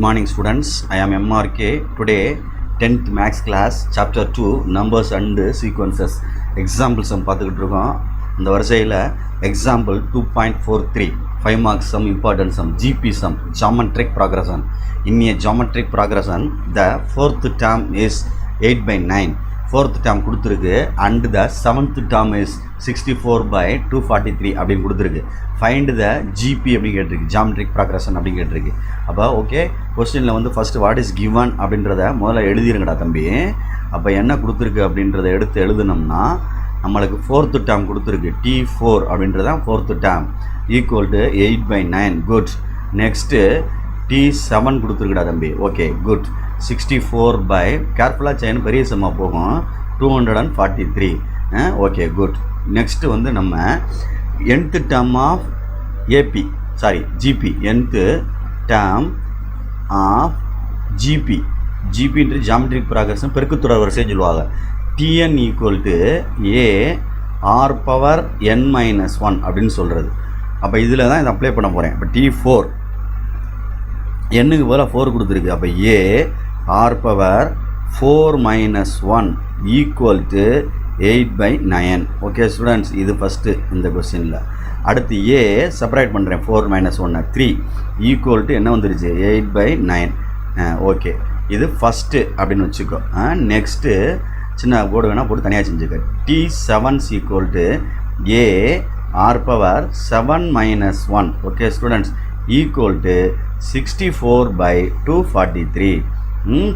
Good morning students, I am MRK. Today 10th max class chapter 2 numbers and sequences examples பார்த்துக்கிட்டு இருக்கோம். இந்த வரிசையில் example 2.43 5 marks sum, important sum, GP sum, geometric progression. In a geometric progression the fourth term is 8 by 9. fourth term கொடுத்துருக்கு and the seventh term is 64 by 243 அப்படின்னு கொடுத்துருக்கு. Find the GB அப்படின்னு கேட்டிருக்கு, geometric progression அப்படின்னு கேட்டிருக்கு. அப்போ okay, கொஸ்டினில் வந்து ஃபஸ்ட்டு வாட் இஸ் கிவன் அப்படின்றத முதல்ல எழுதிருங்கடா தம்பி. அப்போ என்ன கொடுத்துருக்கு அப்படின்றத எடுத்து எழுதுனோம்னா நம்மளுக்கு ஃபோர்த்து டேர்ம் கொடுத்துருக்கு T4 அப்படின்றதான் fourth term equal to 8 by 9. Good. Next T7 கொடுத்துருக்குடா தம்பி. Okay good. 64 by கேர்ஃபுல்லாக செய்யணும், பெரிய சம்மாக போகும், 243. Okay good. நெக்ஸ்ட்டு வந்து நம்ம nth term of GP, nth term of GPன்ற ஜியாமெட்ரிக் ப்ராக்ரஷன் பெருக்குத்தொடர் வரிசை சொல்லுவாங்க. Tn equal to A R power n minus 1 அப்படின்னு சொல்கிறது. அப்போ இதில் தான் இதை அப்ளை பண்ண போகிறேன். இப்போ T4 என்னுக்கு போல் 4 கொடுத்துருக்கு. அப்போ A R power 4 minus 1 equal to 8 by 9. Okay students, இது ஃபஸ்ட்டு இந்த கொஸ்டினில். அடுத்து ஏ செப்பரேட் பண்ணுறேன், 4 minus 1 3 ஈக்குவல் டு என்ன வந்துருச்சு 8 by 9. ஓகே, இது ஃபஸ்ட்டு அப்படின்னு வச்சுக்கோ. நெக்ஸ்ட்டு சின்ன போர்டு வேணால் போட்டு தனியாக செஞ்சுக்க. T7 equal to A R power 7 minus 1. Okay students, equal to 64 by 243.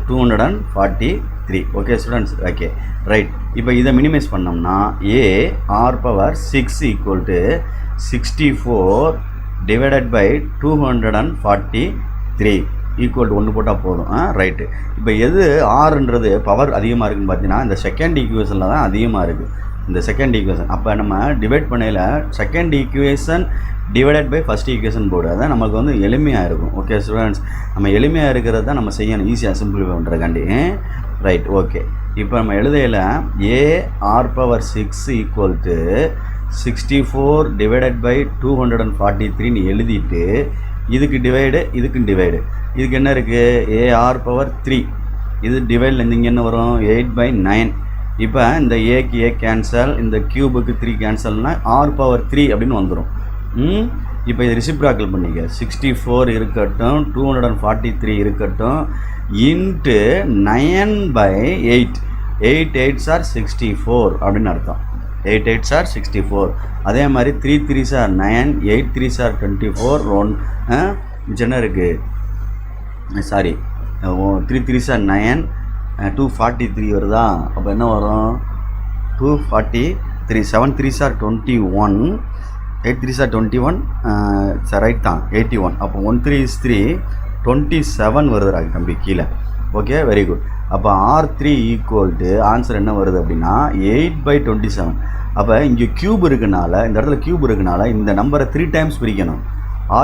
243. Okay students, okay right. இப்போ இதை மினிமைஸ் பண்ணோம்னா A R power 6 equal to 64 divided by 243 equal to 1 போட்டால் போதும். ரைட்டு. இப்போ எது ஆறுன்றது பவர் அதிகமாக இருக்குதுன்னு பார்த்தீங்கன்னா இந்த செகண்ட் ஈக்குவேஷனில் தான் அதிகமாக இருக்குது, இந்த செகண்ட் ஈக்குவேஷன். அப்போ நம்ம டிவைட் பண்ணையில் second equation divided by first equation போர்டு, அதான் நமக்கு வந்து எளிமையாக இருக்கும். ஓகே ஸ்டூடெண்ட்ஸ், நம்ம எளிமையாக இருக்கிறது தான் நம்ம செய்யணும், ஈஸியாக சிம்பிளிஃபை பண்ணுறதுக்காண்டி. ரைட். ஓகே, இப்போ நம்ம எழுதையில் A R power 6 equal to 64 divided by 243 எழுதிட்டு இதுக்கு டிவைடு இதுக்கு டிவைடு. இதுக்கு என்ன இருக்குது ஏ ஆர் பவர் 3, இது டிவைடில் இங்கே என்ன வரும் 8 by 9. இப்போ இந்த ஏக்கு ஏ கேன்சல், இந்த கியூபுக்கு 3 கேன்சல்னால் ஆர் பவர் 3 அப்படின்னு வந்துடும். இப்போ இது ரிசிப்ராக்கல் பண்ணிக்க. 64 இருக்கட்டும், 243 இருக்கட்டும், இன்ட்டு 9 by 8. 8 8s are 64 அப்படின்னு அர்த்தம். 8 8s are 64. அதே மாதிரி 3 3s are 9, 8 3s are 24. என்ன இருக்குது, சாரி 3 3s are 9, 243 வருதா. அப்போ என்ன வரும் 243. 7 3s are 21, 8 3s are 21. Right தான் 81. அப்போ 1 3 is 3, 27 வருதுடா தம்பி கீழே. Okay very good. அப்போ R3 ஈக்குவல் டு ஆன்சர் என்ன வருது அப்படின்னா 8 by 27. அப்போ இங்கே க்யூப் இருக்குனால, இந்த இடத்துல க்யூப் இருக்குனால இந்த நம்பரை 3 times பிரிக்கணும்.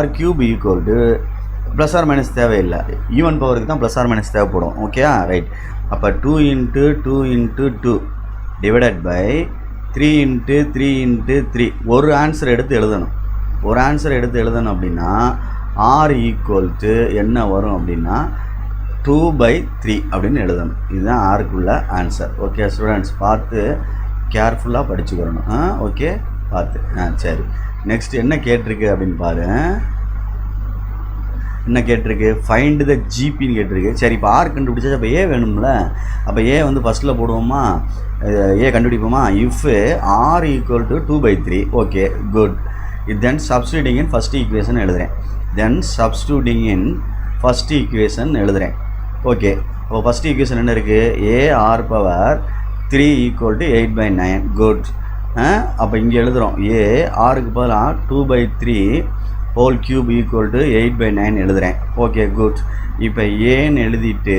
R cube equal to plus or minus தேவையில்லை, ஈவன் பவருக்கு தான் ப்ளஸ் ஆர் மைனஸ் தேவைப்படும். Okay right. அப்போ 2 into 2 into 2 divided by 3 into 3 into 3. ஒரு ஆன்சர் எடுத்து எழுதணும். ஒரு ஆன்சர் எடுத்து எழுதணும் அப்படின்னா ஆர் ஈக்குவல் டு என்ன வரும் அப்படின்னா 2 by 3 அப்படின்னு எழுதணும். இதுதான் ஆருக்குள்ள ஆன்சர். ஓகே ஸ்டூடெண்ட்ஸ், பார்த்து கேர்ஃபுல்லாக படிச்சுக்கிறணும். ஓகே பார்த்து. சரி, நெக்ஸ்ட் என்ன கேட்டிருக்கு அப்படின்னு பாரு. என்ன கேட்டிருக்கு, ஃபைண்ட் த ஜிபின்னு கேட்டிருக்கு. சரி, இப்போ ஆர் கண்டுபிடிச்சா அப்போ ஏ வேணும்ல. அப்போ ஏ வந்து ஃபஸ்ட்டில் போடுவோமா, ஏ கண்டுபிடிப்போமா. If R equal to 2 by 3. Okay good. Then substituting in first equation எழுதுகிறேன். Then substituting in first equation எழுதுகிறேன். ஓகே, அப்போ ஃபஸ்ட் ஈக்குவேஷன் என்ன இருக்குது, A R power 3 equal to 8 by 9. Good. அப்போ இங்கே எழுதுகிறோம் ஏ ஆருக்கு பதிலாக 2 by 3 whole cube equal to 8 by 9 எழுதுகிறேன். Okay good. இப்போ ஏன்னு எழுதிட்டு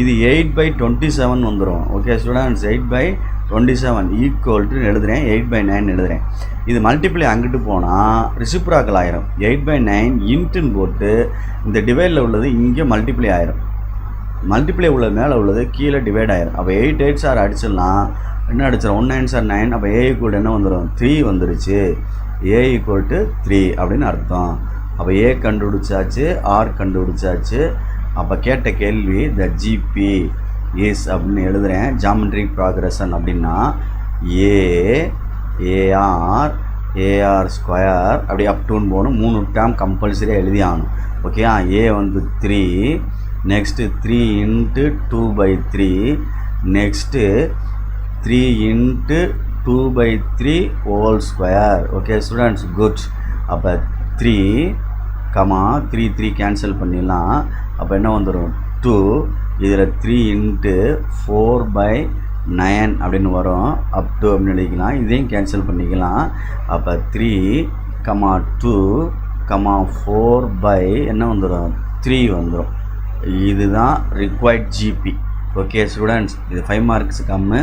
இது 8 by 27 வந்துடும். Okay students, 8 by 27 equal to எழுதுகிறேன், 8 by 9 எழுதுகிறேன். இது மல்டிப்ளை அங்கிட்டு போனால் ரிசிப்ராக்கல் ஆயிரும். 8 by 9 இன்ட்டுன்னு போட்டு இந்த டிவைடில் உள்ளது இங்கே மல்டிப்ளை ஆயிரும். மல்டிப்ளை உள்ளது மேலே உள்ளது கீழே டிவைட் ஆயிரும். அப்போ 8 8s are அடிச்சிடலாம். என்ன அடிச்சிடும், 1 9s are 9. அப்போ ஏ ஈக்குவல் என்ன வந்துடும் 3 வந்துருச்சு. ஏ ஈக்குவல் டு 3 அப்படின்னு அர்த்தம். அப்போ ஏ கண்டுபிடிச்சாச்சு, ஆர் கண்டுபிடிச்சாச்சு. அப்போ கேட்ட கேள்வி த ஜிபி இஸ் அப்படின்னு எழுதுகிறேன். ஜாமெட்ரிக் ப்ராக்ரஷன் அப்படின்னா ஏஆர் ஸ்கொயர் அப்படி அப்டூன்னு போகணும். 3 டேர்ம் கம்பல்சரியாக எழுதி ஆகணும். ஓகே, ஏ வந்து 3, next 3 × 2/3, next 3 × 2/3 whole square. Okay students, good. அப்போ 3, 3 கேன்சல் பண்ணிடலாம். அப்போ என்ன வந்துடும் 2, இதில் 3 × 4/9 அப்படின்னு வரும். அப் டு அப்படின்னு எழுதிக்கலாம். இதையும் கேன்சல் பண்ணிக்கலாம். அப்போ 3, 2, 4 என்ன வந்துடும் 3 வந்துடும். இதுதான் ரிக்வயர்ட் ஜிபி. ஓகே ஸ்டூடெண்ட்ஸ், இது 5 மார்க்ஸ் கம்மு.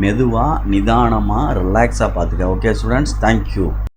மெதுவாக நிதானமாக ரிலாக்ஸாக பார்த்துக்க. Okay students, thank you.